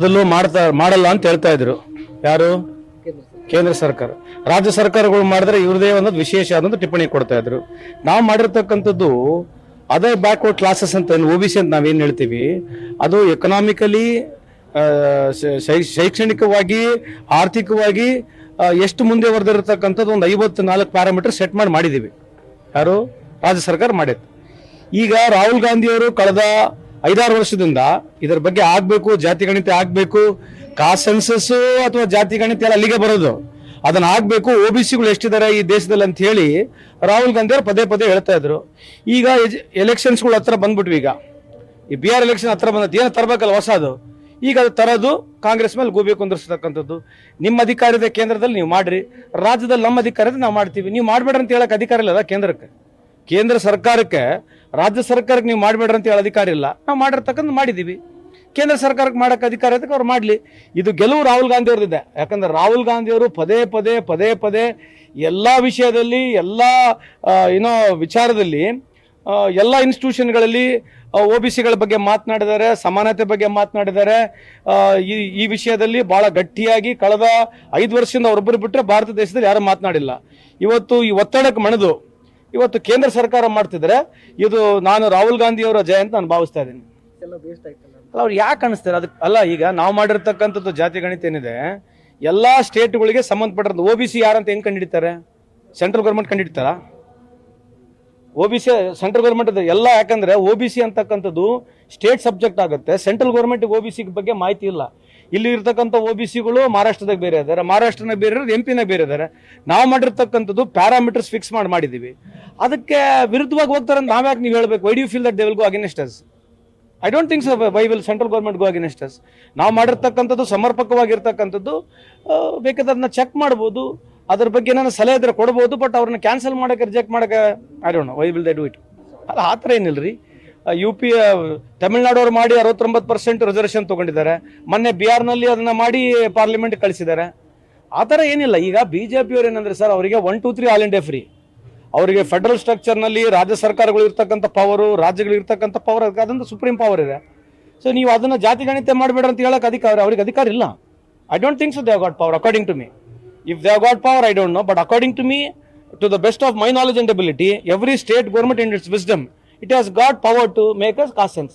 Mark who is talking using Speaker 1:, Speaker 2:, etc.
Speaker 1: ಅದಲ್ಲೂ ಮಾಡಲ್ಲ ಅಂತ ಹೇಳ್ತಾ ಇದ್ರು ಯಾರು? ಕೇಂದ್ರ ಸರ್ಕಾರ. ರಾಜ್ಯ ಸರ್ಕಾರಗಳು ಮಾಡಿದ್ರೆ ಇವ್ರದೇ ಒಂದು ವಿಶೇಷ ಆದಂತ ಟಿಪ್ಪಣಿ ಕೊಡ್ತಾ ಇದ್ರು. ನಾವು ಮಾಡಿರ್ತಕ್ಕಂಥದ್ದು ಅದರ್ ಬ್ಯಾಕ್ವರ್ಡ್ ಕ್ಲಾಸಸ್ ಅಂತ OBC ಅಂತ ನಾವೇನ್ ಹೇಳ್ತೀವಿ, ಅದು ಎಕನಾಮಿಕಲಿ ಶೈಕ್ಷಣಿಕವಾಗಿ ಆರ್ಥಿಕವಾಗಿ ಎಷ್ಟು ಮುಂದೆ ಹೊರದಿರತಕ್ಕಂಥದ್ದು ಒಂದು 54 ಪ್ಯಾರಾಮೀಟರ್ ಸೆಟ್ ಮಾಡಿದೀವಿ. ಯಾರು? ರಾಜ್ಯ ಸರ್ಕಾರ ಮಾಡಿತ್ತು. ಈಗ ರಾಹುಲ್ ಗಾಂಧಿ ಅವರು ಕಳೆದ 5-6 ವರ್ಷದಿಂದ ಇದರ ಬಗ್ಗೆ ಆಗ್ಬೇಕು, ಜಾತಿ ಗಣಿತ ಆಗ್ಬೇಕು, ಕಾಸ್ಟ್ ಸೆನ್ಸಸ್ ಅಥವಾ ಜಾತಿ ಗಣಿತ ಎಲ್ಲ ಅಲ್ಲಿಗೆ ಬರೋದು, ಅದನ್ನ ಆಗ್ಬೇಕು, OBCಗಳು ಎಷ್ಟಿದ್ದಾರೆ ಈ ದೇಶದಲ್ಲಿ ಅಂತ ಹೇಳಿ ರಾಹುಲ್ ಗಾಂಧಿ ಅವರು ಪದೇ ಪದೇ ಹೇಳ್ತಾ ಇದ್ರು. ಈಗ ಎಲೆಕ್ಷನ್ಸ್ಗಳು ಹತ್ರ ಬಂದ್ಬಿಟ್ವಿ. ಈಗ ಈ ಬಿಹಾರ್ ಎಲೆಕ್ಷನ್ ಹತ್ರ ಬಂದದ್ದು ಏನು ತರಬೇಕಲ್ಲ ಹೊಸದು, ಈಗ ಅದು ತರೋದು ಕಾಂಗ್ರೆಸ್ ಮೇಲೆ ಗೂಬೆ ಕುಂದಿರ್ತಕ್ಕಂಥದ್ದು. ನಿಮ್ಮ ಅಧಿಕಾರ ಇದೆ ಕೇಂದ್ರದಲ್ಲಿ, ನೀವು ಮಾಡ್ರಿ, ರಾಜ್ಯದಲ್ಲಿ ನಮ್ಮ ಅಧಿಕಾರ ಇದೆ ನಾವು ಮಾಡ್ತೀವಿ. ನೀವು ಮಾಡ್ಬೇಡ್ರಿ ಅಂತ ಹೇಳಕ್ ಅಧಿಕಾರ ಇಲ್ಲ ಕೇಂದ್ರಕ್ಕೆ. ಕೇಂದ್ರ ಸರ್ಕಾರಕ್ಕೆ ರಾಜ್ಯ ಸರ್ಕಾರಕ್ಕೆ ನೀವು ಮಾಡ್ಬೇಡ್ರಿ ಅಂತ ಹೇಳೋ ಅಧಿಕಾರ ಇಲ್ಲ. ನಾವು ಮಾಡಿರ್ತಕ್ಕಂಥ ಮಾಡಿದೀವಿ. ಕೇಂದ್ರ ಸರ್ಕಾರಕ್ಕೆ ಮಾಡಕ್ಕೆ ಅಧಿಕಾರ ಇದಕ್ಕೆ ಅವ್ರು ಮಾಡಲಿ. ಇದು ಗೆಲುವು ರಾಹುಲ್ ಗಾಂಧಿ ಅವ್ರದ್ದಿದೆ. ಯಾಕಂದ್ರೆ ರಾಹುಲ್ ಗಾಂಧಿ ಅವರು ಪದೇ ಪದೇ ಎಲ್ಲ ವಿಷಯದಲ್ಲಿ, ಎಲ್ಲ ವಿಚಾರದಲ್ಲಿ, ಎಲ್ಲ ಇನ್ಸ್ಟಿಟ್ಯೂಷನ್ಗಳಲ್ಲಿ OBCಗಳ ಬಗ್ಗೆ ಮಾತನಾಡಿದ್ದಾರೆ, ಸಮಾನತೆ ಬಗ್ಗೆ ಮಾತನಾಡಿದ್ದಾರೆ. ಈ ವಿಷಯದಲ್ಲಿ ಬಹಳ ಗಟ್ಟಿಯಾಗಿ ಕಳೆದ 5 ವರ್ಷದಿಂದ ಅವರೊಬ್ಬರು ಬಿಟ್ಟರೆ ಭಾರತ ದೇಶದಲ್ಲಿ ಯಾರು ಮಾತನಾಡಿಲ್ಲ. ಇವತ್ತು ಈ ಒತ್ತಡಕ್ಕೆ ಮಣಿದು ಇವತ್ತು ಕೇಂದ್ರ ಸರ್ಕಾರ ಮಾಡ್ತಿದ್ರೆ ಇದು ನಾನು ರಾಹುಲ್ ಗಾಂಧಿ ಅವರ ಜಯ ಅಂತ ನಾನು ಭಾವಿಸ್ತಾ ಇದ್ದೀನಿ. ಅಲ್ಲ, ಅವ್ರು ಯಾಕೆ ಅನಿಸ್ತಾರೆ ಅದಕ್ಕೆ? ಅಲ್ಲ, ಈಗ ನಾವು ಮಾಡಿರ್ತಕ್ಕಂಥದ್ದು ಜಾತಿ ಗಣಿತ ಏನಿದೆ ಎಲ್ಲಾ ಸ್ಟೇಟ್ಗಳಿಗೆ ಸಂಬಂಧಪಟ್ಟಿರೋದು. OBC ಯಾರಂತ ಹೆಂಗ್ ಕಂಡಿಡ್ತಾರೆ? ಸೆಂಟ್ರಲ್ ಗೌರ್ಮೆಂಟ್ ಕಂಡಿಡ್ತಾರ? OBC ಸೆಂಟ್ರಲ್ ಗೌರ್ಮೆಂಟ್ ಎಲ್ಲ. ಯಾಕಂದ್ರೆ OBC ಅಂತಕ್ಕಂಥದ್ದು ಸ್ಟೇಟ್ ಸಬ್ಜೆಕ್ಟ್ ಆಗುತ್ತೆ. ಸೆಂಟ್ರಲ್ ಗೌರ್ಮೆಂಟ್ OBC ಬಗ್ಗೆ ಮಾಹಿತಿ ಇಲ್ಲ. ಇಲ್ಲಿ ಇರ್ತಕ್ಕಂಥ OBCಗಳು ಮಹಾರಾಷ್ಟ್ರದಾಗ ಬೇರೆ ಇದ್ದಾರೆ, ಮಹಾರಾಷ್ಟ್ರನಾಗ ಬೇರೆ ಇರೋದು, MP ನಾಗ ಬೇರೆ ಇದ್ದಾರೆ. ನಾವು ಮಾಡಿರ್ತಕ್ಕಂಥದ್ದು ಪ್ಯಾರಾಮೀಟರ್ಸ್ ಫಿಕ್ಸ್ ಮಾಡಿದೀವಿ. ಅದಕ್ಕೆ ವಿರುದ್ಧವಾಗಿ ಹೋಗ್ತಾರೆ ಅಂತ ನಾವ್ಯಾಕೆ ನೀವು ಹೇಳ್ಬೇಕು? Why do you feel that they will go against us? I don't think so. Why will central government go against us? ನಾವು ಮಾಡಿರ್ತಕ್ಕಂಥದ್ದು ಸಮರ್ಪಕವಾಗಿರ್ತಕ್ಕಂಥದ್ದು. ಬೇಕಾದ್ರೆ ಅದನ್ನ ಚೆಕ್ ಮಾಡ್ಬೋದು, ಅದ್ರ ಬಗ್ಗೆ ನಾನು ಸಲಹೆ ಇದ್ರೆ ಕೊಡ್ಬೋದು. ಬಟ್ ಅವ್ರನ್ನ ಕ್ಯಾನ್ಸಲ್ ಮಾಡಕ್ಕೆ, ರಿಜೆಕ್ಟ್ ಮಾಡಕ್ಕೆ I don't know why will they do it. ಅಲ್ಲ, ಆ ಥರ ಏನಿಲ್ರಿ. UP ತಮಿಳ್ನಾಡು ಅವ್ರು ಮಾಡಿ 69% ರಿಸರ್ವೇಷನ್ ತಗೊಂಡಿದ್ದಾರೆ. ಮೊನ್ನೆ ಬಿಹಾರ್ನಲ್ಲಿ ಅದನ್ನ ಮಾಡಿ ಪಾರ್ಲಿಮೆಂಟ್ ಕಳಿಸಿದ್ದಾರೆ. ಆ ಥರ ಏನಿಲ್ಲ. ಈಗ BJP ಅವ್ರು ಏನಂದ್ರೆ ಸರ್, ಅವರಿಗೆ 1, 2, 3 ಆಲ್ ಇಂಡಿಯಾ ಫ್ರೀ. ಅವರಿಗೆ ಫೆಡರಲ್ ಸ್ಟ್ರಕ್ಚರ್ನಲ್ಲಿ ರಾಜ್ಯ ಸರ್ಕಾರಗಳು ಇರ್ತಕ್ಕಂಥ ಪವರು, ರಾಜ್ಯಗಳು ಇರ್ತಕ್ಕಂಥ ಪವರ್, ಅದೊಂದು ಸುಪ್ರೀಂ ಪವರ್ ಇದೆ. ಸೊ ನೀವು ಅದನ್ನ ಜಾತಿ ಗಣಿತ ಮಾಡಬೇಡ ಅಂತ ಹೇಳಕ್ ಅಧಿಕಾರ, ಅವ್ರಿಗೆ ಅಧಿಕಾರ ಇಲ್ಲ. I don't think so they have got power according to me. If they have got power, I don't know. But according to me, to the best of my knowledge and ability, every state government in its wisdom, it has got power to make a caste census.